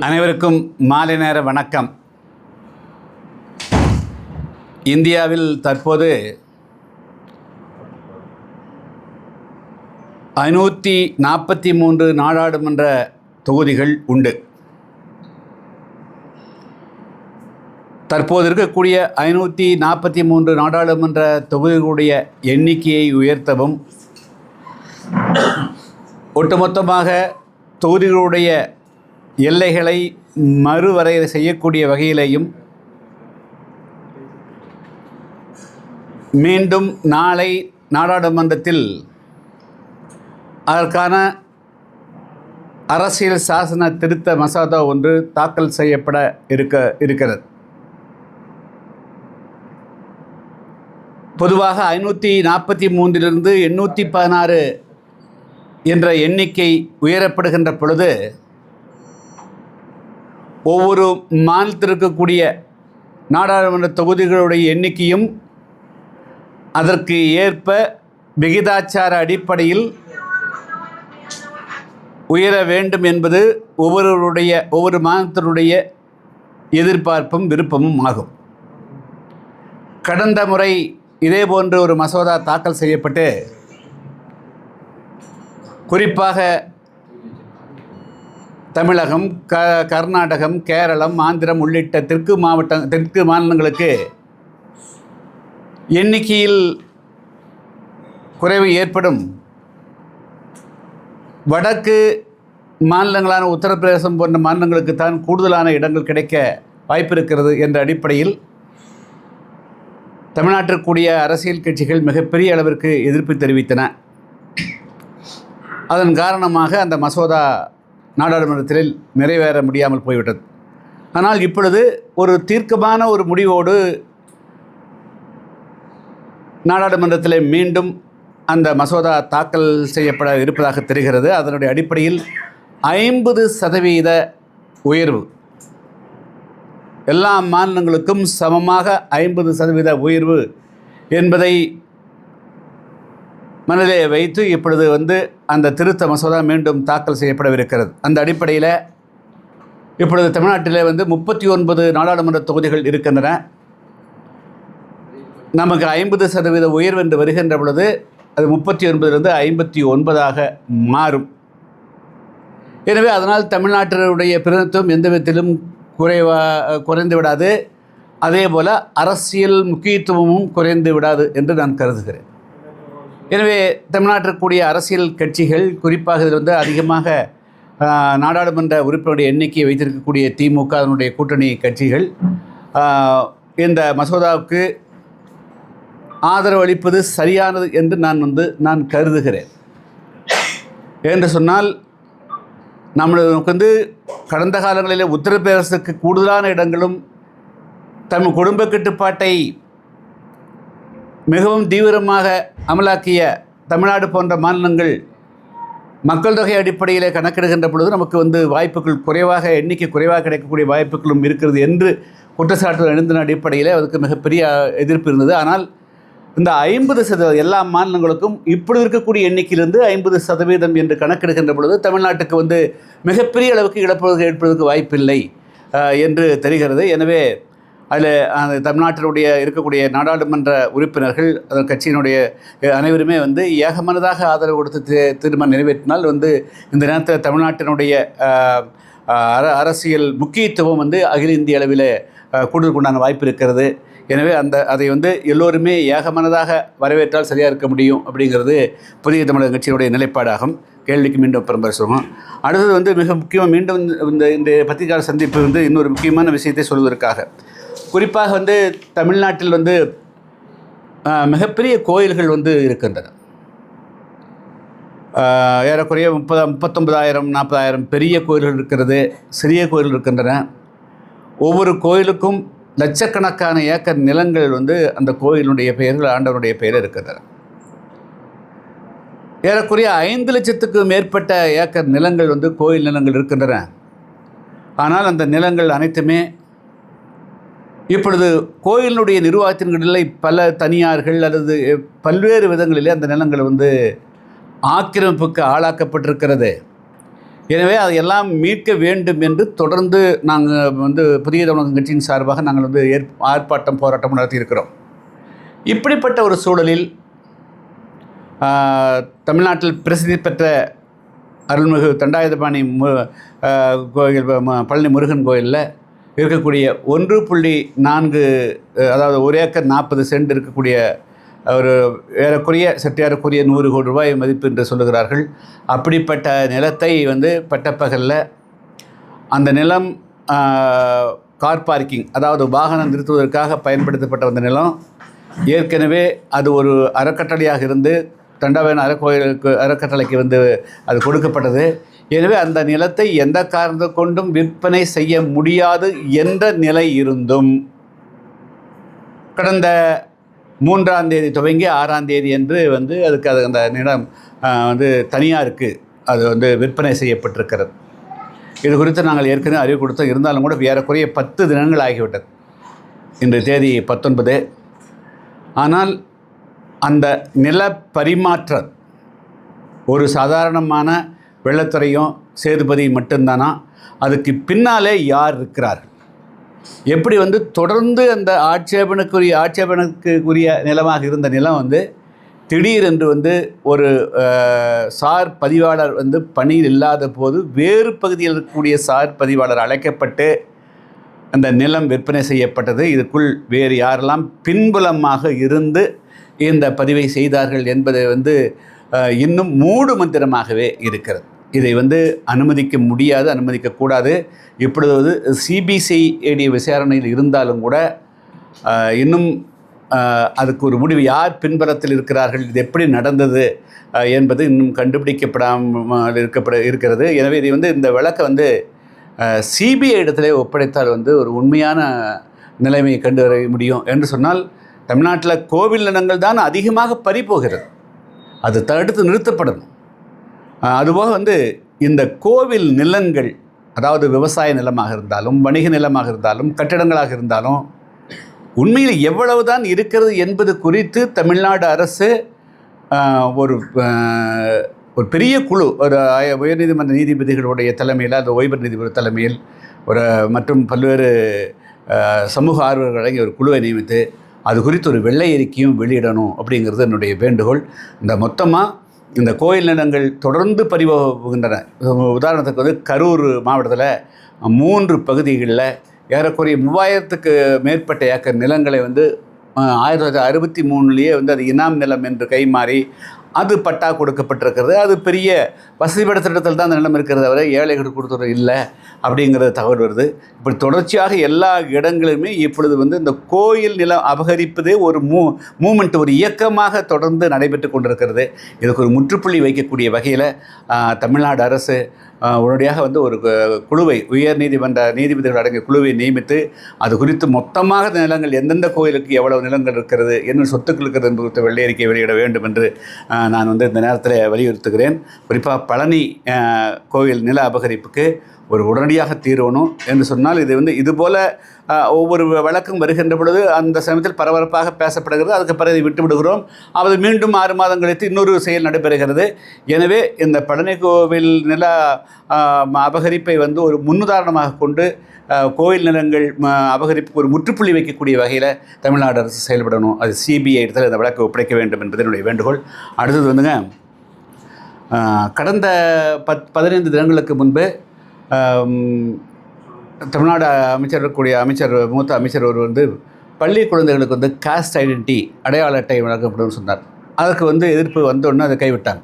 அனைவருக்கும் மாலை நேர வணக்கம். இந்தியாவில் தற்போது 543 நாடாளுமன்ற தொகுதிகள் உண்டு. தற்போது இருக்கக்கூடிய 543 நாடாளுமன்ற தொகுதிகளுடைய எண்ணிக்கையை உயர்த்தவும், ஒட்டுமொத்தமாக தொகுதிகளுடைய எல்லைகளை மறுவரையறை செய்யக்கூடிய வகையிலேயும் மீண்டும் நாளை நாடாளுமன்றத்தில் அதற்கான அரசியல் சாசன திருத்த மசோதா ஒன்று தாக்கல் செய்யப்பட இருக்கிறது. பொதுவாக 543 816 என்ற எண்ணிக்கை உயரப்படுகின்ற பொழுது ஒவ்வொரு மாநிலத்தில் இருக்கக்கூடிய நாடாளுமன்ற தொகுதிகளுடைய எண்ணிக்கையும் அதற்கு ஏற்ப விகிதாச்சார அடிப்படையில் உயர வேண்டும் என்பது ஒவ்வொரு மாநிலத்தினுடைய எதிர்பார்ப்பும் விருப்பமும் ஆகும். கடந்த முறை இதே போன்ற ஒரு மசோதா தாக்கல் செய்யப்பட்டு குறிப்பாக தமிழகம், கர்நாடகம், கேரளம், ஆந்திரம் உள்ளிட்ட தெற்கு மாநிலங்களுக்கு எண்ணிக்கையில் குறைவு ஏற்படும். வடக்கு மாநிலங்களான உத்தரப்பிரதேசம் போன்ற மாநிலங்களுக்கு தான் கூடுதலான இடங்கள் கிடைக்க வாய்ப்பு இருக்கிறது என்ற அடிப்படையில் தமிழ்நாட்டிற்குரிய அரசியல் கட்சிகள் மிகப்பெரிய அளவிற்கு எதிர்ப்பு தெரிவித்தன. அதன் காரணமாக அந்த மசோதா நாடாளுமன்றத்தில் நிறைவேற முடியாமல் போய்விட்டது. ஆனால் இப்பொழுது ஒரு தீர்க்கமான ஒரு முடிவோடு நாடாளுமன்றத்தில் மீண்டும் அந்த மசோதா தாக்கல் செய்யப்பட இருப்பதாக தெரிகிறது. அதனுடைய அடிப்படையில் 50% உயர்வு, எல்லா மாநிலங்களுக்கும் சமமாக 50% உயர்வு என்பதை மனதிலே வைத்து இப்பொழுது அந்த திருத்த மசோதா மீண்டும் தாக்கல் செய்யப்படவிருக்கிறது. அந்த அடிப்படையில் இப்பொழுது தமிழ்நாட்டிலே 39 நாடாளுமன்ற தொகுதிகள் இருக்கின்றன. நமக்கு 50% உயர்வு என்று வருகின்ற பொழுது அது 39 59 மாறும். எனவே அதனால் தமிழ்நாட்டினுடைய பிரதிநிதித்துவம் எந்த விதத்திலும் குறைந்து விடாது. அதே போல் அரசியல் முக்கியத்துவமும் குறைந்து விடாது என்று நான் கருதுகிறேன். எனவே தமிழ்நாட்டிற்குரிய அரசியல் கட்சிகள், குறிப்பாக இதில் அதிகமாக நாடாளுமன்ற உறுப்பினருடைய எண்ணிக்கையை வைத்திருக்கக்கூடிய திமுக, அதனுடைய கூட்டணி கட்சிகள் இந்த மசோதாவுக்கு ஆதரவு அளிப்பது சரியானது என்று நான் கருதுகிறேன். என்று சொன்னால் நம்மளுக்கு கடந்த காலங்களில் உத்தரப்பிரதேசத்துக்கு கூடுதலான இடங்களும் தம் குடும்ப கட்டுப்பாட்டை மிகவும் தீவிரமாக அமலாக்கிய தமிழ்நாடு போன்ற மாநிலங்கள் மக்கள் தொகை அடிப்படையில் கணக்கெடுகின்ற பொழுது நமக்கு வாய்ப்புகள் குறைவாக, எண்ணிக்கை குறைவாக கிடைக்கக்கூடிய வாய்ப்புகளும் இருக்கிறது என்று குற்றச்சாட்டு எழுந்தின அடிப்படையில் அதுக்கு மிகப்பெரிய எதிர்ப்பு இருந்தது. ஆனால் இந்த 50% எல்லா மாநிலங்களுக்கும் இப்படி இருக்கக்கூடிய எண்ணிக்கையிலிருந்து 50% என்று கணக்கெடுக்கின்ற பொழுது தமிழ்நாட்டுக்கு மிகப்பெரிய அளவுக்கு இழப்புகள் ஏற்படுவதற்கு வாய்ப்பில்லை என்று தெரிகிறது. எனவே அதில் அந்த தமிழ்நாட்டினுடைய இருக்கக்கூடிய நாடாளுமன்ற உறுப்பினர்கள், அதன் கட்சியினுடைய அனைவருமே ஏகமனதாக ஆதரவு கொடுத்து தீர்மானம் நிறைவேற்றினால் இந்த நேரத்தில் தமிழ்நாட்டினுடைய அரசியல் முக்கியத்துவம் அகில இந்திய அளவில் கூடுதலுக்குண்டான வாய்ப்பு இருக்கிறது. எனவே அதை எல்லோருமே ஏகமனதாக வரவேற்றால் சரியாக இருக்க முடியும் அப்படிங்கிறது புதிய தமிழக கட்சியினுடைய நிலைப்பாடாகும். கேள்விக்கு மீண்டும் பெரும்பரிசுவோம். அடுத்தது மிக முக்கியமாக மீண்டும் இந்த பத்திரிகையாளர் சந்திப்பு இன்னொரு முக்கியமான விஷயத்தை சொல்வதற்காக, குறிப்பாக தமிழ்நாட்டில் மிகப்பெரிய கோயில்கள் இருக்கின்றன. ஏறக்குறைய 39,000 40,000 பெரிய கோயில்கள் இருக்கிறது, சிறிய கோயில்கள் இருக்கின்றன. ஒவ்வொரு கோயிலுக்கும் லட்சக்கணக்கான ஏக்கர் நிலங்கள் அந்த கோயிலுடைய பெயர்கள், ஆண்டவனுடைய பெயர் இருக்கின்றன. ஏறக்குறைய 5 லட்சத்துக்கு மேற்பட்ட ஏக்கர் நிலங்கள் கோயில் நிலங்கள் இருக்கின்றன. ஆனால் அந்த நிலங்கள் அனைத்துமே இப்பொழுது கோயிலினுடைய நிர்வாகத்தின்களில் பல தனியார்கள் அல்லது பல்வேறு விதங்களிலே அந்த நிலங்கள் ஆக்கிரமிப்புக்கு ஆளாக்கப்பட்டிருக்கிறது. எனவே அதையெல்லாம் மீட்க வேண்டும் என்று தொடர்ந்து நாங்கள் வந்து புதிய தமிழகம் கட்சியின் சார்பாக நாங்கள் வந்து ஆர்ப்பாட்டம் போராட்டம் நடத்தியிருக்கிறோம். இப்படிப்பட்ட ஒரு சூழலில் தமிழ்நாட்டில் பிரசித்தி பெற்ற அருள்மிகு தண்டாயுதபாணி கோயில் பழனி முருகன் கோயிலில் இருக்கக்கூடிய 1.4 அதாவது 1 ஏக்கர் 40 சென்ட் இருக்கக்கூடிய ஒரு ஏறக்குறைய 100 கோடி ரூபாய் மதிப்பு என்று சொல்லுகிறார்கள். அப்படிப்பட்ட நிலத்தை வந்து பட்டப்பகலில் அந்த நிலம் கார் பார்க்கிங், அதாவது வாகனம் நிறுத்துவதற்காக பயன்படுத்தப்பட்ட அந்த நிலம் ஏற்கனவே அது ஒரு அறக்கட்டளையாக இருந்து தண்டாயுதபாணி அறக்கட்டளைக்கு வந்து அது கொடுக்கப்பட்டது. எனவே அந்த நிலத்தை எந்த காரணத்தை கொண்டும் விற்பனை செய்ய முடியாது என்ற நிலை இருந்தும் கடந்த 3ஆம் தேதி துவங்கி 6ஆம் தேதி என்று வந்து அதுக்கு அந்த நிலம் வந்து தனியாருக்கு அது வந்து விற்பனை செய்யப்பட்டிருக்கிறது. இது குறித்து நாங்கள் ஏற்கனவே அறிவு கொடுத்தோம். இருந்தாலும் கூட ஏறக்குறைய 10 தினங்கள் ஆகிவிட்டது. இன்று தேதி 19. ஆனால் அந்த நில பரிமாற்றம் ஒரு சாதாரணமான வெள்ளத்துறையும் சேதுபதி மட்டும்தானா? அதுக்கு பின்னாலே யார் இருக்கிறார்கள்? எப்படி வந்து தொடர்ந்து அந்த ஆட்சேபனுக்குரிய நிலமாக இருந்த நிலம் வந்து திடீரென்று வந்து ஒரு சார் பதிவாளர் வந்து பணியில் இல்லாத போது வேறு பகுதியில் இருக்கக்கூடிய சார் பதிவாளர் அழைக்கப்பட்டு அந்த நிலம் விற்பனை செய்யப்பட்டது. இதுக்குள் வேறு யாரெல்லாம் பின்புலமாக இருந்து இந்த பதிவை செய்தார்கள் என்பது வந்து இன்னும் மூடு மந்திரமாகவே இருக்கிறது. இதை வந்து அனுமதிக்க முடியாது, அனுமதிக்கக்கூடாது. இப்பொழுது சிபிசிஐடி விசாரணையில் இருந்தாலும் கூட இன்னும் அதுக்கு ஒரு முடிவு, யார் பின்புலத்தில் இருக்கிறார்கள், இது எப்படி நடந்தது என்பது இன்னும் கண்டுபிடிக்கப்படாமல் இருக்கிறது. எனவே இதை வந்து இந்த வழக்கை வந்து சிபிஐ இடத்திலே ஒப்படைத்தால் வந்து ஒரு உண்மையான நிலைமையை கண்டு வர முடியும். என்று சொன்னால் தமிழ்நாட்டில் கோவில் நிலங்கள் தான் அதிகமாக பறிபோகிறது. அது தடுத்து நிறுத்தப்படணும். அதுபோக வந்து இந்த கோவில் நிலங்கள், அதாவது விவசாய நிலமாக இருந்தாலும் வணிக நிலமாக இருந்தாலும் கட்டிடங்களாக இருந்தாலும் உண்மையில் எவ்வளவு தான் இருக்கிறது என்பது குறித்து தமிழ்நாடு அரசு ஒரு பெரிய குழு, ஒரு உயர்நீதிமன்ற நீதிபதிகளுடைய தலைமையில், அது ஓய்வு நீதிபதி தலைமையில் மற்றும் பல்வேறு சமூக ஆர்வலர்கள் அடங்கிய ஒரு குழுவை நியமித்து அது குறித்து ஒரு வெள்ளை அறிக்கையும் வெளியிடணும் அப்படிங்கிறது என்னுடைய வேண்டுகோள். இந்த மொத்தமாக இந்த கோயில் நிலங்கள் தொடர்ந்து பறிபோகின்றன. உதாரணத்துக்கு வந்து கரூர் மாவட்டத்தில் 3 பகுதிகளில் ஏறக்குறைய 3000க்கு மேற்பட்ட ஏக்கர் நிலங்களை வந்து 1963 வந்து அது இனாம் நிலம் என்று கைமாறி அது பட்டா கொடுக்கப்பட்டிருக்கிறது. அது பெரிய வசதி படைத்த இடத்தில் தான் அந்த நிலம் இருக்கிறது, தவிர ஏழைகள் கொடுத்தது இல்லை அப்படிங்கிறது தகவல் வருது. இப்படி தொடர்ச்சியாக எல்லா இடங்களிலுமே இப்பொழுது வந்து இந்த கோயில் நிலம் அபகரிப்பதே ஒரு மூமெண்ட், ஒரு இயக்கமாக தொடர்ந்து நடைபெற்று கொண்டிருக்கிறது. இதுக்கு ஒரு முற்றுப்புள்ளி வைக்கக்கூடிய வகையில் தமிழ்நாடு அரசு உடனடியாக வந்து ஒரு குழுவை, உயர் நீதிமன்ற நீதிபதிகள் அடங்கிய குழுவை நியமித்து அது குறித்து மொத்தமாக நிலங்கள் எந்தெந்த கோயிலுக்கு எவ்வளவு நிலங்கள் இருக்கிறது, என்ன சொத்துக்கள் இருக்கிறது என்பது குறித்த வெள்ளை அறிக்கை வெளியிட வேண்டும் என்று நான் வந்து இந்த நேரத்தில் வலியுறுத்துகிறேன். குறிப்பாக பழனி கோயில் நில அபகரிப்புக்கு ஒரு உடனடியாக தீர்வணும் என்று சொன்னால், இது வந்து இதுபோல் ஒவ்வொரு வழக்கும் வருகின்ற பொழுது அந்த சமயத்தில் பரபரப்பாக பேசப்படுகிறது. அதுக்கு பிறகு விட்டு விடுகிறோம். அது மீண்டும் 6 மாதம் கழித்து இன்னொரு செயல் நடைபெறுகிறது. எனவே இந்த பழனி கோவில் நில அபகரிப்பை வந்து ஒரு முன்னுதாரணமாக கொண்டு கோயில் நிலங்கள் அபகரிப்புக்கு ஒரு முற்றுப்புள்ளி வைக்கக்கூடிய வகையில் தமிழ்நாடு அரசு செயல்படணும். அது சிபிஐ இடத்தில் இந்த வழக்கை ஒப்படைக்க வேண்டும் என்பது என்னுடைய வேண்டுகோள். அடுத்தது வந்துங்க, கடந்த 15 தினங்களுக்கு முன்பு தமிழ்நாடு மூத்த அமைச்சர் ஒரு வந்து பள்ளி குழந்தைகளுக்கு வந்து காஸ்ட் ஐடென்டிட்டி, அடையாள அட்டை வழங்கப்படும் சொன்னார். அதற்கு வந்து எதிர்ப்பு வந்தோடனே அதை கைவிட்டாங்க.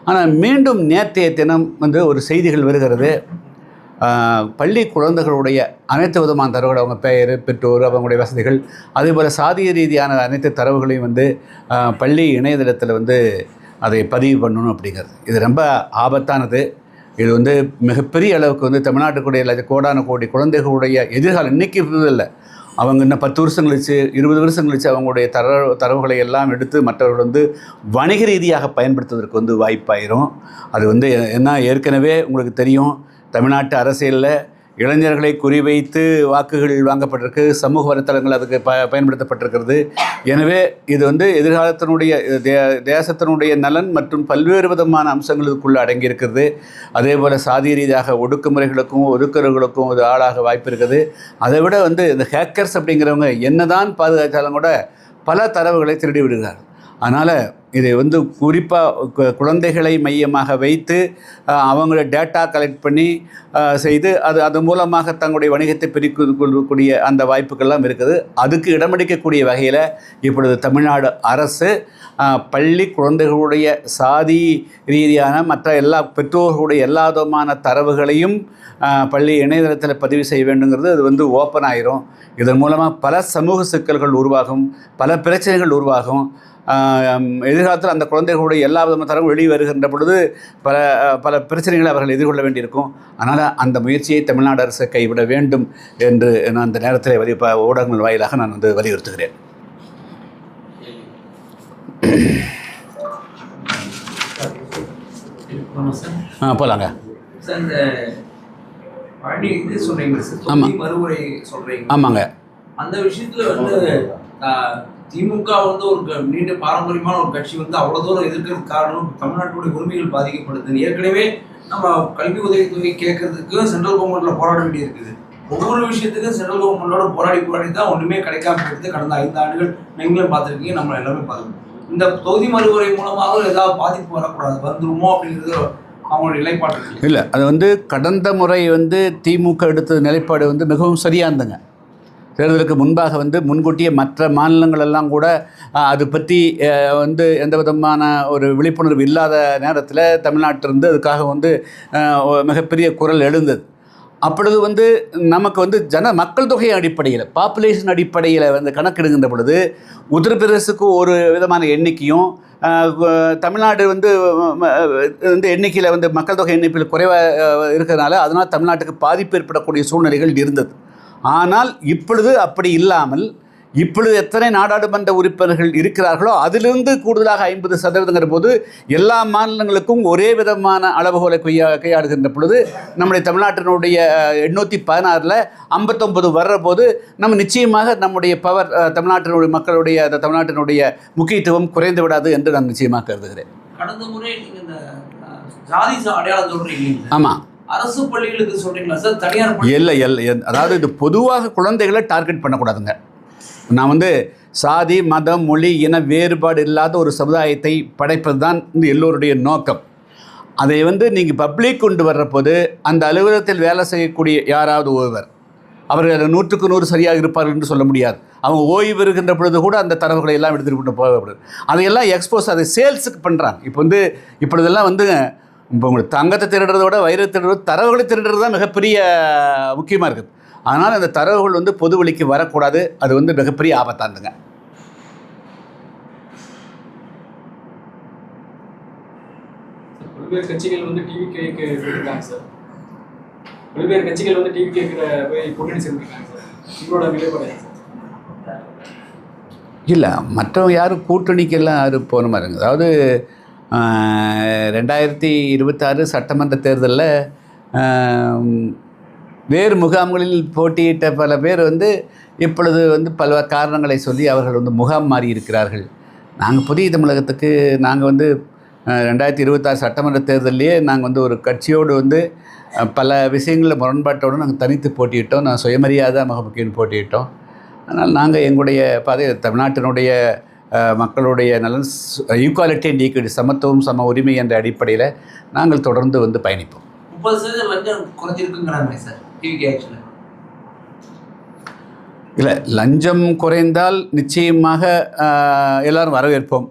ஆனால் மீண்டும் நேற்றைய தினம் வந்து ஒரு செய்திகள் வருகிறது. பள்ளி குழந்தைகளுடைய அனைத்து விதமான தரவுகள், அவங்க பெயர், பெற்றோர், அவங்களுடைய வசதிகள், அதேபோல் சாதிய ரீதியான அனைத்து தரவுகளையும் வந்து பள்ளி இணையதளத்தில் வந்து அதை பதிவு பண்ணணும் அப்படிங்கிறது. இது ரொம்ப ஆபத்தானது. இது வந்து மிகப்பெரிய அளவுக்கு வந்து தமிழ்நாட்டுக்குடைய கோடான கோடி குழந்தைகளுடைய எதிர்காலம் இன்றைக்கி இல்லை, அவங்க இன்னும் 10 வருஷம் கழிச்சு 20 வருஷம் கழிச்சு அவங்களுடைய தரவுகளை எல்லாம் எடுத்து மற்றவர்கள் வந்து வணிக ரீதியாக பயன்படுத்துவதற்கு வந்து வாய்ப்பாயிரும். அது வந்து என்ன, ஏற்கனவே உங்களுக்கு தெரியும், தமிழ்நாட்டு அரசியலில் இளைஞர்களை குறிவைத்து வாக்குகள் வாங்கப்பட்டிருக்கு, சமூக வலைத்தளங்கள் அதுக்கு பயன்படுத்தப்பட்டிருக்கிறது. எனவே இது வந்து எதிர்காலத்தினுடைய தேசத்தினுடைய நலன் மற்றும் பல்வேறு விதமான அம்சங்கள் இதுக்குள்ளே அடங்கியிருக்கிறது. அதே போல் சாதி ரீதியாக ஒடுக்குமுறைகளுக்கும் ஒதுக்குறவுகளுக்கும் இது ஆளாக வாய்ப்பு இருக்குது. அதை விட வந்து இந்த ஹேக்கர்ஸ் அப்படிங்கிறவங்க என்னதான் பாதுகாத்தாலும் கூட பல தரவுகளை திருடி விடுகிறார். அதனால் இதை வந்து குறிப்பாக குழந்தைகளை மையமாக வைத்து அவங்கள டேட்டா கலெக்ட் பண்ணி செய்து அது மூலமாக தங்களுடைய வணிகத்தை கொள்ளக்கூடிய அந்த வாய்ப்புகள்லாம் இருக்குது. அதுக்கு இடமளிக்கக்கூடிய வகையில் இப்பொழுது தமிழ்நாடு அரசு பள்ளி குழந்தைகளுடைய சாதி ரீதியான மற்ற எல்லா பெற்றோர்களுடைய எல்லா விதமான தரவுகளையும் பள்ளி இணையதளத்தில் பதிவு செய்ய வேண்டுங்கிறது அது வந்து ஓப்பன் ஆயிரும். இதன் மூலமாக பல சமூக சிக்கல்கள் உருவாகும், பல பிரச்சனைகள் உருவாகும். எதிர்காலத்தில் அந்த குழந்தைகளுடைய எல்லா விதமான தரவும் வெளியே வருகின்ற பொழுது பல பிரச்சனைகளை அவர்கள் எதிர்கொள்ள வேண்டியிருக்கும். அதனால் அந்த முயற்சியை தமிழ்நாடு அரசு கைவிட வேண்டும் என்று நான் அந்த நேரத்தில் ஊடகங்கள் வாயிலாக நான் வந்து வலியுறுத்துகிறேன். போலாங்க. ஆமாங்க. அந்த விஷயத்துல வந்து திமுக வந்து ஒரு நீண்ட பாரம்பரியமான ஒரு கட்சி வந்து அவ்வளவு தூரம் எதிர்க்கிறதுக்கு காரணம் தமிழ்நாட்டுடைய உரிமைகள் பாதிக்கப்படுது. ஏற்கனவே நம்ம கல்வி உதவித்தொகை கேட்கறதுக்கு சென்ட்ரல் கவர்மெண்ட்ல போராட வேண்டி இருக்குது. ஒவ்வொரு விஷயத்துக்கும் சென்ட்ரல் கவர்மெண்டோட போராடி தான் ஒண்ணுமே கிடைக்காம போயிடுது. கடந்த 5 ஆண்டுகள் நீங்களும் பார்த்துருக்கீங்க, நம்ம எல்லாமே பார்க்கணும். இந்த தொகுதி மறுமுறை மூலமாக ஏதாவது பாதிப்பு வரக்கூடாது, வந்துருமோ அப்படிங்கிறது அவங்களோட நிலைப்பாடு இல்லை. அது வந்து கடந்த முறை வந்து திமுக எடுத்த நிலைப்பாடு வந்து மிகவும் சரியாக இருந்தங்க. தேர்தலுக்கு முன்பாக வந்து முன்கூட்டியே மற்ற மாநிலங்கள் எல்லாம் கூட அது பற்றி வந்து எந்த விதமான ஒரு விழிப்புணர்வு இல்லாத நேரத்தில் தமிழ்நாட்டிலிருந்து அதுக்காக வந்து மிகப்பெரிய குரல் எழுந்தது. அப்பொழுது வந்து நமக்கு வந்து மக்கள் தொகை அடிப்படையில் பாப்புலேஷன் அடிப்படையில் வந்து கணக்கெடுக்கின்ற பொழுது உத்தரப்பிரதேசுக்கு ஒரு விதமான எண்ணிக்கையும் தமிழ்நாடு வந்து எண்ணிக்கையில் வந்து மக்கள் தொகை எண்ணிக்கையில் குறைவாக இருக்கிறதுனால அதனால் தமிழ்நாட்டுக்கு பாதிப்பு ஏற்படக்கூடிய சூழ்நிலைகள் இருந்தது. ஆனால் இப்பொழுது அப்படி இல்லாமல் இப்பொழுது எத்தனை நாடாளுமன்ற உறுப்பினர்கள் இருக்கிறார்களோ அதிலிருந்து கூடுதலாக 50% போது எல்லா மாநிலங்களுக்கும் ஒரே விதமான அளவுகோலை கையாளுகின்ற பொழுது நம்முடைய தமிழ்நாட்டினுடைய 816 59 வர்ற போது நம்ம நிச்சயமாக நம்முடைய பவர் தமிழ்நாட்டினுடைய மக்களுடைய தமிழ்நாட்டினுடைய முக்கியத்துவம் குறைந்து விடாது என்று நான் நிச்சயமாக கருதுகிறேன். கடந்த முறை ஜாதி அடையாளம் சொல்றீங்க. ஆமாம். அரசு பள்ளிகளுக்கு சொல்றீங்களா சார், தனியார்? இல்லை, அதாவது இது பொதுவாக குழந்தைகளை டார்கெட் பண்ணக்கூடாதுங்க. நான் வந்து சாதி மதம் மொழி இன வேறுபாடு இல்லாத ஒரு சமுதாயத்தை படைப்பது தான் இந்த எல்லோருடைய நோக்கம். அதை வந்து நீங்கள் பப்ளிக் கொண்டு வர்றபோது அந்த அலுவலகத்தில் வேலை செய்யக்கூடிய யாராவது ஒருவர் அவர்கள் 100க்கு 100 சரியாக இருப்பார்கள் என்று சொல்ல முடியாது. அவங்க ஓய்வு இருக்கின்ற பொழுது கூட அந்த தரவுகளை எல்லாம் எடுத்துகிட்டு கொண்டு போகப்படுது. அதையெல்லாம் எக்ஸ்போஸ் அதை சேல்ஸுக்கு பண்ணுறாங்க. இப்போ வந்து இப்பொழுதெல்லாம் வந்து இப்போ உங்களுக்கு தங்கத்தை திருடுறத விட வைரத்தை திருடுறது தரவுகளை திருடுறது தான் மிகப்பெரிய முக்கியமாக இருக்குது. அதனால் அந்த தரவுகள் வந்து பொது வழிக்கு வரக்கூடாது. அது வந்து மிகப்பெரிய ஆபத்தாந்துங்க. பல்வேறு கட்சிகள் வந்து டிவிகேக்கு போயிருக்காங்க சார். பல்வேறு கட்சிகள் வந்து டிவிகேக்கு போய் கூட்டணி சேர்ந்துருக்காங்க சார். உங்களோட நிலைப்பாடு சார்? இல்லை, மற்றவங்க யாரும் கூட்டணிக்கெல்லாம் யாரும் போன மாதிரி இருக்குது. அதாவது 2026 சட்டமன்ற தேர்தலில் வேறு முகாம்களில் போட்டியிட்ட பல பேர் வந்து இப்பொழுது வந்து பல காரணங்களை சொல்லி அவர்கள் வந்து முகாம் மாறி இருக்கிறார்கள். நாங்கள் புதிய தமிழகத்துக்கு நாங்கள் வந்து 2026 சட்டமன்ற தேர்தலையே நாங்கள் வந்து ஒரு கட்சியோடு வந்து பல விஷயங்களில் முரண்பாட்டோடு நாங்கள் தனித்து போட்டியிட்டோம். நான் சுயமரியாதை முக்கியம் போட்டியிட்டோம். அதனால் நாங்கள் எங்களுடைய பாதை தமிழ்நாட்டினுடைய மக்களுடைய நலன் ஈக்குவாலிட்டி அண்ட் ஈக்விட்டி சமத்துவம் சம உரிமை என்ற அடிப்படையில் நாங்கள் தொடர்ந்து வந்து பயணிப்போம். 30% லஞ்சம் குறைஞ்சிருக்குங்கிறாங்க சார் டிவிகே ஆக்சுவலாக. இல்லை, லஞ்சம் குறைந்தால் நிச்சயமாக எல்லோரும் வரவேற்போம்.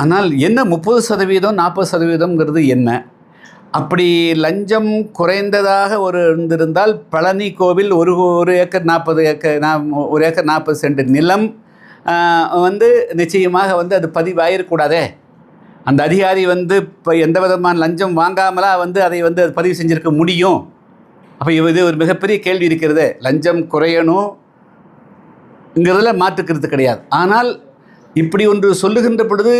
ஆனால் என்ன 30% 40%ங்கிறது என்ன? அப்படி லஞ்சம் குறைந்ததாக இருந்திருந்தால் பழனி கோவில் ஒரு ஏக்கர் 40 ஏக்கர் 1 ஏக்கர் 40 சென்ட் நிலம் வந்து நிச்சயமாக வந்து அது பதிவாயிருக்கூடாதே. அந்த அதிகாரி வந்து இப்போ எந்த விதமான லஞ்சம் வாங்காமலாக வந்து அதை வந்து அது பதிவு செஞ்சுருக்க முடியும். அப்போ இது ஒரு மிகப்பெரிய கேள்வி இருக்கிறது. லஞ்சம் குறையணுங்கிறதுல மாற்றுக்கிறது கிடையாது. ஆனால் இப்படி ஒன்று சொல்லுகின்ற பொழுது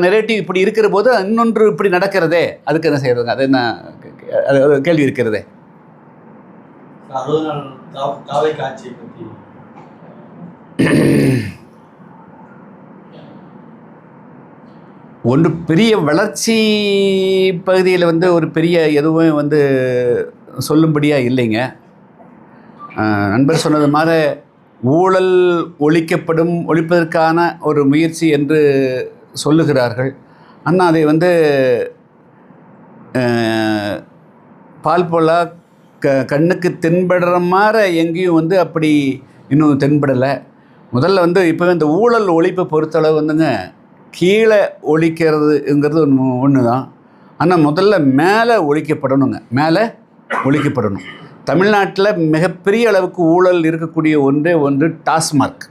நெரேட்டிவ் இப்படி இருக்கிற போது இன்னொன்று இப்படி நடக்கிறதே, அதுக்கு என்ன செய்கிறதுங்க? அது என்ன கேள்வி இருக்கிறதே. 60 நாள் தாவை காட்சியை பற்றி ஒன்று பெரிய வளர்ச்சி பகுதியில் வந்து ஒரு பெரிய எதுவும் வந்து சொல்லும்படியாக இல்லைங்க. நண்பர் சொன்னது மாதிரி ஊழல் ஒழிப்பதற்கான ஒரு முயற்சி என்று சொல்லுகிறார்கள். ஆனால் அதை வந்து பால் போலா கண்ணுக்கு தென்படுற மாதிரி எங்கேயும் வந்து அப்படி இன்னும் தென்படலை. முதல்ல வந்து இப்போ இந்த ஊழல் ஒழிப்பை பொறுத்தளவு வந்துங்க கீழே ஒழிக்கிறதுங்கிறது ஒன்று தான். ஆனால் முதல்ல மேலே ஒழிக்கப்படணுங்க, மேலே ஒழிக்கப்படணும். தமிழ்நாட்டில் மிகப்பெரிய அளவுக்கு ஊழல் இருக்கக்கூடிய ஒன்று டாஸ்மார்க்.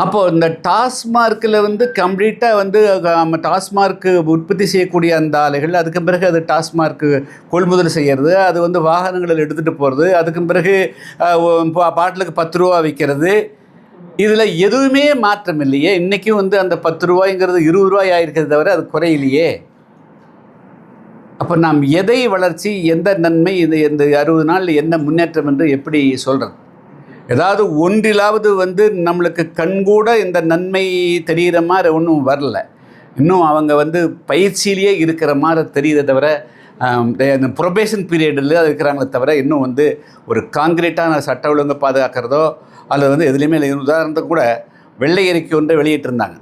அப்போது இந்த டாஸ்மார்க்கில் வந்து கம்ப்ளீட்டாக வந்து டாஸ்மார்க்கு உற்பத்தி செய்யக்கூடிய அந்த ஆலைகள், அதுக்கு பிறகு அது டாஸ்மார்க்கு கொள்முதல் செய்கிறது, அது வந்து வாகனங்களில் எடுத்துகிட்டு போகிறது, அதுக்கு பிறகு பாட்டிலுக்கு 10 ரூபா விற்கிறது. இதில் எதுவுமே மாற்றம் இல்லையே. இன்றைக்கும் வந்து அந்த 10 ரூபாய்ங்கிறது 20 ரூபாய் ஆகிருக்கிறது தவிர அது குறையிலையே. அப்போ நாம் எதை வளர்ச்சி, எந்த நன்மை, இந்த 60 நாள் என்ன முன்னேற்றம் என்று எப்படி சொல்கிறது? ஏதாவது ஒன்றிலாவது வந்து நம்மளுக்கு கண்கூட இந்த நன்மை தெரிகிற மாதிரி ஒன்றும் வரல. இன்னும் அவங்க வந்து பயிற்சியிலேயே இருக்கிற மாதிரி தெரியுதை தவிர, இந்த ப்ரொபேஷன் பீரியடில் இருக்கிறாங்களே தவிர இன்னும் வந்து ஒரு காங்கிரீட்டான சட்ட ஒழுங்கை பாதுகாக்கிறதோ அல்லது வந்து எதுலேயுமே இல்லை. உதாரணத்துக்கு கூட வெள்ளை அறிக்கை ஒன்றை வெளியிட்டிருந்தாங்க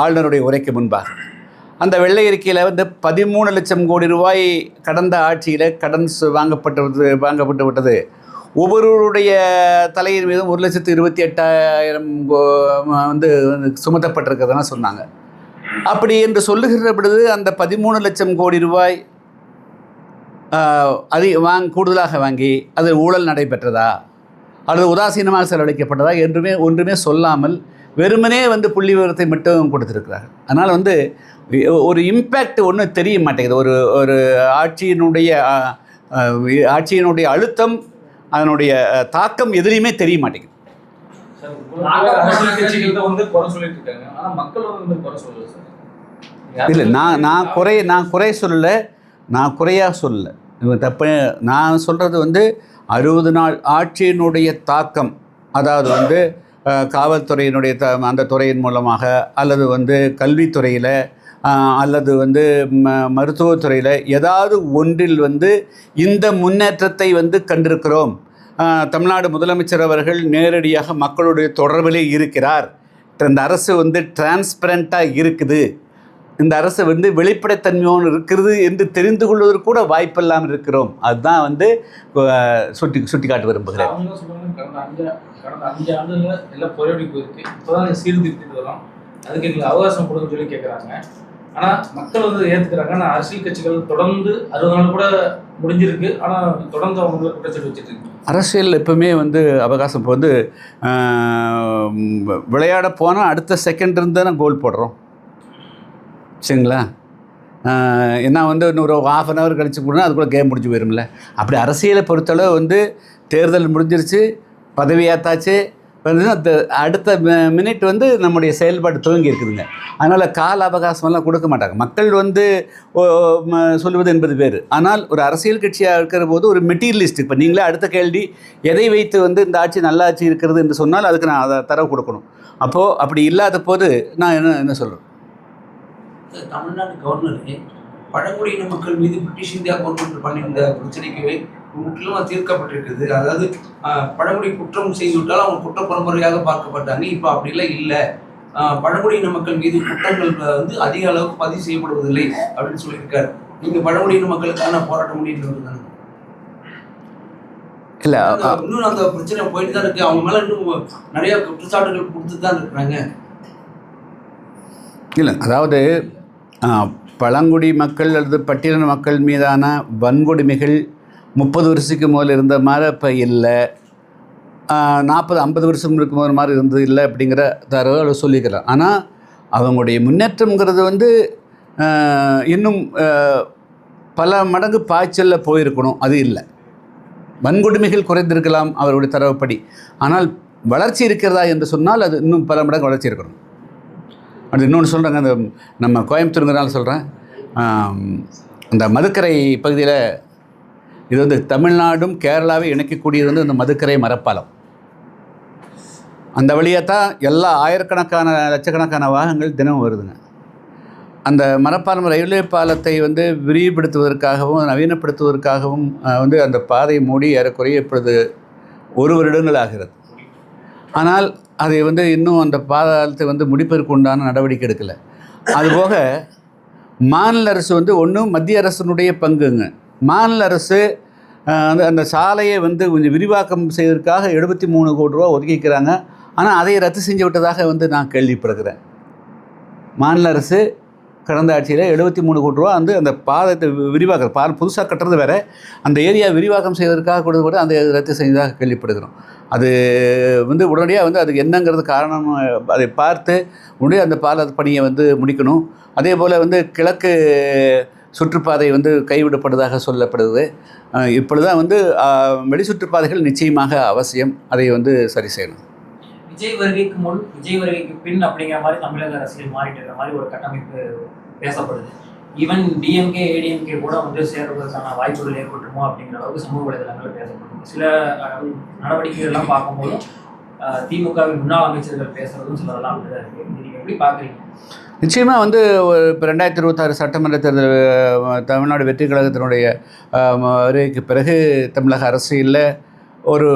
ஆளுநருடைய உரைக்கு முன்பாக. அந்த வெள்ளை அறிக்கையில் வந்து 13 லட்சம் கோடி ரூபாய் கடந்த ஆட்சியில் கடன் வாங்கப்பட்டு விட்டது. ஒவ்வொருவருடைய தலையின் மீதும் 1,28,000 வந்து சுமத்தப்பட்டிருக்கிறதுனா சொன்னாங்க. அப்படி என்று சொல்லுகிற பொழுது அந்த 13 லட்சம் கோடி ரூபாய் கூடுதலாக வாங்கி அது ஊழல் நடைபெற்றதா அல்லது உதாசீனமாக செலவழிக்கப்பட்டதா ஒன்றுமே சொல்லாமல் வெறுமனே வந்து புள்ளி விவரத்தை மட்டும் கொடுத்துருக்கிறார்கள். அதனால் வந்து ஒரு இம்பேக்ட் ஒன்றும் தெரிய மாட்டேங்குது. ஒரு ஆட்சியினுடைய அழுத்தம், அதனுடைய தாக்கம் எதுலையுமே தெரிய மாட்டேங்குது. அரசியல் கட்சிகள் தான் வந்து குறை சொல்லிட்டு இருக்காங்க, ஆனால் மக்கள் வந்து குறை சொல்லல சார். இல்லை, நான் குறை சொல்லலை, நான் குறையாக சொல்லலை. தப்பு. நான் சொல்கிறது வந்து 60 நாள் ஆட்சியினுடைய தாக்கம், அதாவது வந்து காவல்துறையினுடைய அந்த துறையின் மூலமாக அல்லது வந்து கல்வித்துறையில் அல்லது வந்து மருத்துவத்துறையில் ஏதாவது ஒன்றில் வந்து இந்த முன்னேற்றத்தை வந்து கண்டிருக்கிறோம். தமிழ்நாடு முதலமைச்சர் அவர்கள் நேரடியாக மக்களுடைய தொடர்பிலே இருக்கிறார். இந்த அரசு வந்து டிரான்ஸ்பரண்ட்டாக இருக்குது, இந்த அரசு வந்து வெளிப்படைத்தன்மையோடு இருக்கிறது என்று தெரிந்து கொள்வதற்கு கூட வாய்ப்பில்லாமல் இருக்கிறோம். அதுதான் வந்து சுட்டி காட்ட விரும்புகிறேன். கடந்த 5 ஆண்டுகளில் எல்லாம் பொறையடி போயிருக்கு. இப்போதான் சீர்திருத்திட்டு வரோம், அதுக்கு எங்களுக்கு அவகாசம் கொடுன்னு சொல்லி கேட்குறாங்க. ஆனால் மக்கள் வந்து ஏற்றுக்கிறாங்க. ஆனால் அரசியல் கட்சிகள் தொடர்ந்து 60 நாள் கூட முடிஞ்சிருக்கு, ஆனால் தொடர்ந்து அவங்க குற்றச்சாட்டு வச்சுட்டு இருக்கு. அரசியல் எப்பவுமே வந்து அவகாசம். இப்போ வந்து விளையாட போனால் அடுத்த செகண்ட் இருந்து தானே கோல் போடுறோம், சரிங்களா? ஏன்னா வந்து இன்னொரு ½ அன் ஹவர் கழிச்சு போனால் அதுக்குள்ளே கேம் முடிஞ்சு போயிரும்ல. அப்படி அரசியலை பொறுத்தளவு வந்து தேர்தல் முடிஞ்சிருச்சு, பதவி ஏற்றாச்சு, வந்து அந்த அடுத்த மினிட் வந்து நம்முடைய செயல்பாடு துவங்கி இருக்குதுங்க. அதனால் கால அவகாசமெல்லாம் கொடுக்க மாட்டாங்க. மக்கள் வந்து சொல்லுவது என்பது வேறு. ஆனால் ஒரு அரசியல் கட்சியாக இருக்கிற போது ஒரு மெட்டீரியலிஸ்ட், இப்போ நீங்களே அடுத்த கேள்வி எதை வைத்து வந்து இந்த ஆட்சி நல்ல ஆட்சி இருக்கிறது என்று சொன்னால் அதுக்கு நான் அதை தரவு கொடுக்கணும். அப்போது அப்படி இல்லாத போது நான் என்ன சொல்கிறேன்? தமிழ்நாடு கவர்னரே பழங்குடியின மக்கள் மீது பிரிட்டிஷ் இந்தியா கவர்மெண்ட் பண்ணியிருந்த பிரச்சனைக்கு முற்றிலுமாக தீர்க்கப்பட்டிருக்குது. அதாவது பழங்குடி குற்றம் செய்துவிட்டால் அவங்க குற்ற பரம்பரையாக பார்க்கப்பட்டாங்க. இப்போ அப்படிலாம் இல்லை, பழங்குடியின மக்கள் மீது குற்றங்கள் வந்து அதிக அளவுக்கு பதிவு செய்யப்படுவதில்லை அப்படின்னு சொல்லியிருக்காரு. நீங்கள் பழங்குடியின மக்களுக்கான போராட்டம் முடிவு தானே? இல்லை, இன்னும் அந்த பிரச்சனை போயிட்டு தான் இருக்கு. அவங்க மேலே இன்னும் நிறைய குற்றச்சாட்டுகள் கொடுத்து தான் இருக்கிறாங்க. இல்லை, அதாவது பழங்குடி மக்கள் அல்லது பட்டியலின மக்கள் மீதான வன்கொடுமைகள் 30 வருஷத்துக்கு முதல்ல இருந்த மாதிரி இப்போ இல்லை, 40-50 வருஷம் இருக்கும் மாதிரி இருந்தது இல்லை அப்படிங்கிற தரவு சொல்லிக்கலாம். ஆனால் அவங்களுடைய முன்னேற்றங்கிறது வந்து இன்னும் பல மடங்கு பாய்ச்சலில் போயிருக்கணும். அது இல்லை. வன்கொடுமைகள் குறைந்திருக்கலாம் அவருடைய தரவுப்படி, ஆனால் வளர்ச்சி இருக்கிறதா என்று சொன்னால் அது இன்னும் பல மடங்கு வளர்ச்சி இருக்கணும். அது இன்னொன்று சொல்கிறாங்க, அந்த நம்ம கோயம்புத்தூருங்கிறனால சொல்கிறேன், அந்த மதுக்கரை பகுதியில் இது வந்து தமிழ்நாடும் கேரளாவை இணைக்கக்கூடியது வந்து இந்த மதுக்கரை மரப்பாலம். அந்த வழியாக தான் எல்லா ஆயிரக்கணக்கான லட்சக்கணக்கான வாகனங்கள் தினமும் வருதுங்க. அந்த மரப்பாலம் ரயில்வே பாலத்தை வந்து விரிவுபடுத்துவதற்காகவும் நவீனப்படுத்துவதற்காகவும் வந்து அந்த பாதை மூடி ஏறக்குறைய இப்பொழுது 1 வருடங்கள் ஆகிறது. ஆனால் அதை வந்து இன்னும் அந்த பாலத்தை வந்து முடிப்பதற்கு உண்டான நடவடிக்கை எடுக்கலை. அதுபோக மாநில அரசு வந்து ஒன்றும் மத்திய அரசினுடைய பங்குங்க. மாநில அரசு அந்த சாலையை வந்து கொஞ்சம் விரிவாக்கம் செய்வதற்காக 73 கோடி ரூபா ஒதுக்கிக்கிறாங்க. ஆனால் அதை ரத்து செஞ்சு விட்டதாக வந்து நான் கேள்விப்படுகிறேன். மாநில அரசு கடந்த ஆட்சியில் 73 கோடி ரூபா வந்து அந்த பாலத்தை விரிவாக்கம், பாலம் புதுசாக கட்டுறது வேறு, அந்த ஏரியா விரிவாக்கம் செய்வதற்காக கொடுத்து கூட அந்த ரத்து செஞ்சதாக கேள்விப்படுகிறோம். அது வந்து உடனடியாக வந்து அதுக்கு என்னங்கிறது காரணம் அதை பார்த்து உடனே அந்த பால பணியை வந்து முடிக்கணும். அதே போல் வந்து கிழக்கு சுற்றுப்பாதை வந்து கைவிடப்படுவதாக சொல்லப்படுது. இப்பொழுதுதான் வந்து வெளி சுற்றுப்பாதைகள் நிச்சயமாக அவசியம். அதை வந்து சரி செய்யணும். விஜய் வருகைக்கு முன், விஜய் வருகைக்கு பின் அப்படிங்கிற மாதிரி தமிழக அரசியல் மாறிட்டு இருக்கிற மாதிரி ஒரு கட்டமைப்பு பேசப்படுது. ஈவன் டிஎம்கே ஏடிஎம்கே கூட வந்து சேர்வதற்கான வாய்ப்புகள் ஏற்பட்டுமோ அப்படிங்கிற அளவுக்கு சமூக வலைதளங்களில் பேசப்படுது. சில நடவடிக்கைகள்லாம் பார்க்கும்போது திமுகவின் முன்னாள் அமைச்சர்கள் பேசுறதும் சிலதெல்லாம் அப்படிதான் இருக்குது. நீங்கள் எப்படி பார்க்குறீங்க? நிச்சயமாக வந்து இப்போ 2026 சட்டமன்ற தேர்தல் தமிழ்நாடு வெற்றி கழகத்தினுடைய வருகைக்கு பிறகு தமிழக அரசியலில் ஒரு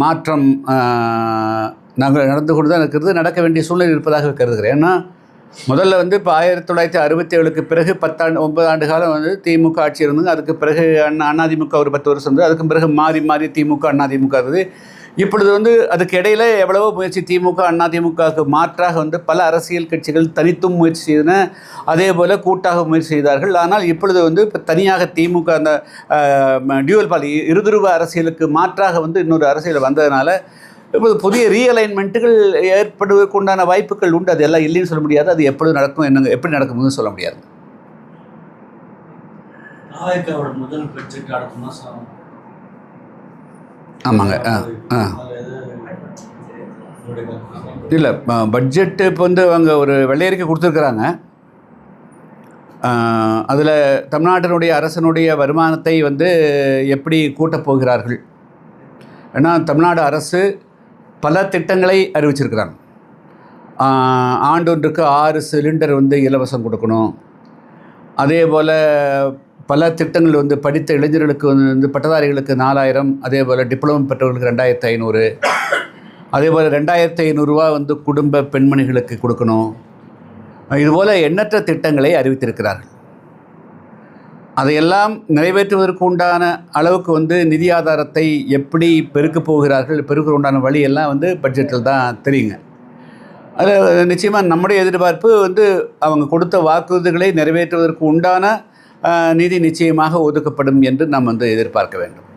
மாற்றம் நடந்து கொண்டு தான் இருக்கிறது, நடக்க வேண்டிய சூழ்நிலை இருப்பதாக கருதுகிறேன். ஏன்னா முதல்ல வந்து இப்போ 1967க்கு பிறகு 9 ஆண்டு காலம் வந்து திமுக ஆட்சி இருந்தது. அதுக்கு பிறகு அதிமுக ஒரு 10 வருஷம் இருந்தது. அதுக்கு பிறகு மாறி திமுக அதிமுக இருந்தது. இப்பொழுது வந்து அதுக்கு இடையில் எவ்வளவோ முயற்சி திமுக அதிமுகவுக்கு மாற்றாக வந்து பல அரசியல் கட்சிகள் தனித்தும் முயற்சி செய்தன, அதே போல் கூட்டாக முயற்சி செய்தார்கள். ஆனால் இப்பொழுது வந்து இப்போ தனியாக திமுக அந்த டியூவல் பாலி இருதுருவ அரசியலுக்கு மாற்றாக வந்து இன்னொரு அரசியல் வந்ததுனால இப்போது புதிய ரீஅலைன்மெண்ட்டுகள் ஏற்படுவதற்கு உண்டான வாய்ப்புகள் உண்டு. அது எல்லாம் இல்லைன்னு சொல்ல முடியாது. அது எப்பொழுது நடக்கும், என்னங்க எப்படி நடக்கும்னு சொல்ல முடியாது. முதல் பட்ஜெட் அடுத்த மாதம். ஆமாங்க. இல்லை, பட்ஜெட்டு இப்போ வந்து அவங்க ஒரு வெள்ளையறிக்கை கொடுத்துருக்குறாங்க. அதில் தமிழ்நாட்டினுடைய அரசனுடைய வருமானத்தை வந்து எப்படி கூட்டப் போகிறார்கள். ஏன்னா தமிழ்நாடு அரசு பல திட்டங்களை அறிவிச்சிருக்கிறாங்க. ஆண்டொன்றுக்கு 6 சிலிண்டர் வந்து இலவசம் கொடுக்கணும். அதே போல் பல திட்டங்கள் வந்து படித்த இளைஞர்களுக்கு வந்து பட்டதாரிகளுக்கு 4000, அதே போல் டிப்ளமோ பெற்றவர்களுக்கு 2500, அதே போல் 2500 ரூபா வந்து குடும்ப பெண்மணிகளுக்கு கொடுக்கணும். இதுபோல் எண்ணற்ற திட்டங்களை அறிவித்திருக்கிறார்கள். அதையெல்லாம் நிறைவேற்றுவதற்கு உண்டான அளவுக்கு வந்து நிதி ஆதாரத்தை எப்படி பெருக்கப் போகிறார்கள், பெருக்கிற உண்டான வழியெல்லாம் வந்து பட்ஜெட்டில் தான் தெரியுங்க. அதில் நிச்சயமாக நம்முடைய எதிர்பார்ப்பு வந்து அவங்க கொடுத்த வாக்குறுதிகளை நிறைவேற்றுவதற்கு உண்டான நிதி நிச்சயமாக ஒதுக்கப்படும் என்று நாம் வந்து எதிர்பார்க்க வேண்டும்.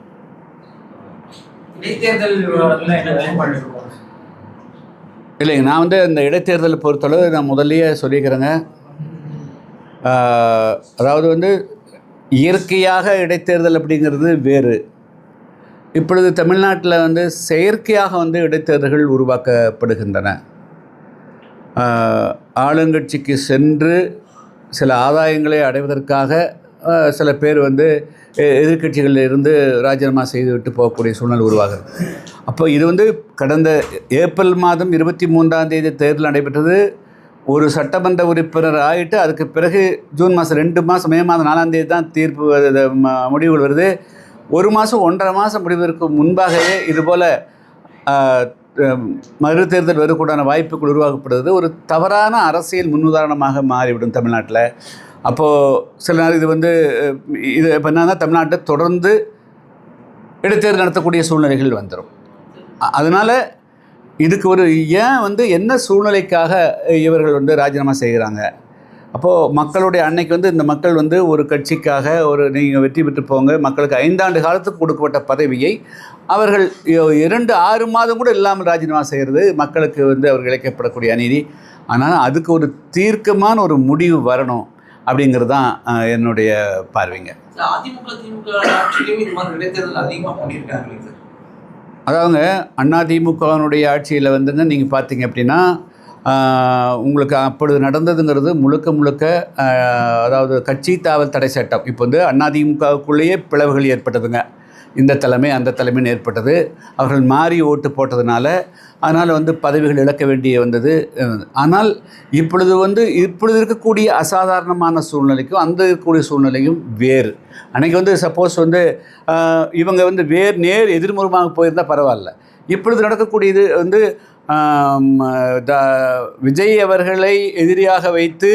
இல்லைங்க, நான் வந்து அந்த இடைத்தேர்தலை பொறுத்தளவு நான் முதல்லையே சொல்லிக்கிறேங்க. அதாவது வந்து இயற்கையாக இடைத்தேர்தல் அப்படிங்கிறது வேறு. இப்பொழுது தமிழ்நாட்டில் வந்து செயற்கையாக வந்து இடைத்தேர்தல்கள் உருவாக்கப்படுகின்றன. ஆளுங்கட்சிக்கு சென்று சில ஆதாயங்களை அடைவதற்காக சில பேர் வந்து எதிர்கட்சிகளில் இருந்து ராஜினாமா செய்துவிட்டு போகக்கூடிய சூழ்நிலை உருவாகுது. அப்போ இது வந்து கடந்த ஏப்ரல் மாதம் 23ஆம் தேதி தேர்தல் நடைபெற்றது. ஒரு சட்டமன்ற உறுப்பினர் ஆகிட்டு அதுக்கு பிறகு ஜூன் மாதம் 2 மாதம் மே மாதம் 4ஆம் தேதி தான் தீர்ப்பு முடிவுகள் வருது. 1 மாதம் 1.5 மாதம் முடிவதற்கு முன்பாகவே இதுபோல் மறு தேர்தல் வருவதற்கான வாய்ப்புகள் உருவாக்கப்படுவது ஒரு தவறான அரசியல் முன்னுதாரணமாக மாறிவிடும் தமிழ்நாட்டில். அப்போது சில நேரம் இது வந்து இது இப்போ என்னன்னா தமிழ்நாட்டில் தொடர்ந்து இடைத்தேர்தல் நடத்தக்கூடிய சூழ்நிலைகள் வந்துடும். அதனால் இதுக்கு ஒரு ஏன் வந்து என்ன சூழ்நிலைக்காக இவர்கள் வந்து ராஜினாமா செய்கிறாங்க. அப்போது மக்களுடைய அன்னைக்கு வந்து இந்த மக்கள் வந்து ஒரு கட்சிக்காக ஒரு நீங்கள் வெற்றி பெற்று போங்க, மக்களுக்கு 5 ஆண்டு காலத்துக்கு கொடுக்கப்பட்ட பதவியை அவர்கள் 2-6 மாதம் கூட இல்லாமல் ராஜினாமா செய்கிறது மக்களுக்கு வந்து அவர்கள் இழைக்கப்படக்கூடிய அநீதி. ஆனால் அதுக்கு ஒரு தீர்க்கமான ஒரு முடிவு வரணும் அப்படிங்கிறது தான் என்னுடைய பார்வைங்க. அதிமுக திமுக ஆட்சியிலும் இது மாதிரி இடைத்தேர்தல் அதிகமாக பண்ணியிருக்காங்க சார். அதாவதுங்க அதிமுகவினுடைய ஆட்சியில் வந்துங்க நீங்கள் பார்த்தீங்க அப்படின்னா உங்களுக்கு அப்பொழுது நடந்ததுங்கிறது முழுக்க முழுக்க அதாவது கட்சி தாவல் தடை சட்டம். இப்போ வந்து அதிமுகவுக்குள்ளேயே பிளவுகள் ஏற்பட்டதுங்க. இந்த தலைமை அந்த தலைமைன்னு ஏற்பட்டது. அவர்கள் மாறி ஓட்டு போட்டதுனால அதனால் வந்து பதவிகள் இழக்க வேண்டிய வந்தது. ஆனால் இப்பொழுது இருக்கக்கூடிய அசாதாரணமான சூழ்நிலைக்கும் அந்த இருக்கக்கூடிய சூழ்நிலையும் வேறு. அன்றைக்கி வந்து சப்போஸ் வந்து இவங்க வந்து நேர் எதிர்முகமாக போயிருந்தால் பரவாயில்ல. இப்பொழுது நடக்கக்கூடியது வந்து விஜய் அவர்களை எதிரியாக வைத்து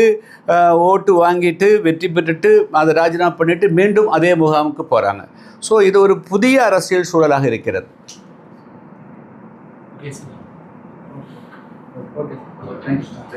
ஓட்டு வாங்கிட்டு வெற்றி பெற்றுட்டு அதை ராஜினாமா பண்ணிவிட்டு மீண்டும் அதே முகாமுக்கு போகிறாங்க. ஸோ இது ஒரு புதிய அரசியல் சூழலாக இருக்கிறது. Okay sir. Okay. Thank you sir.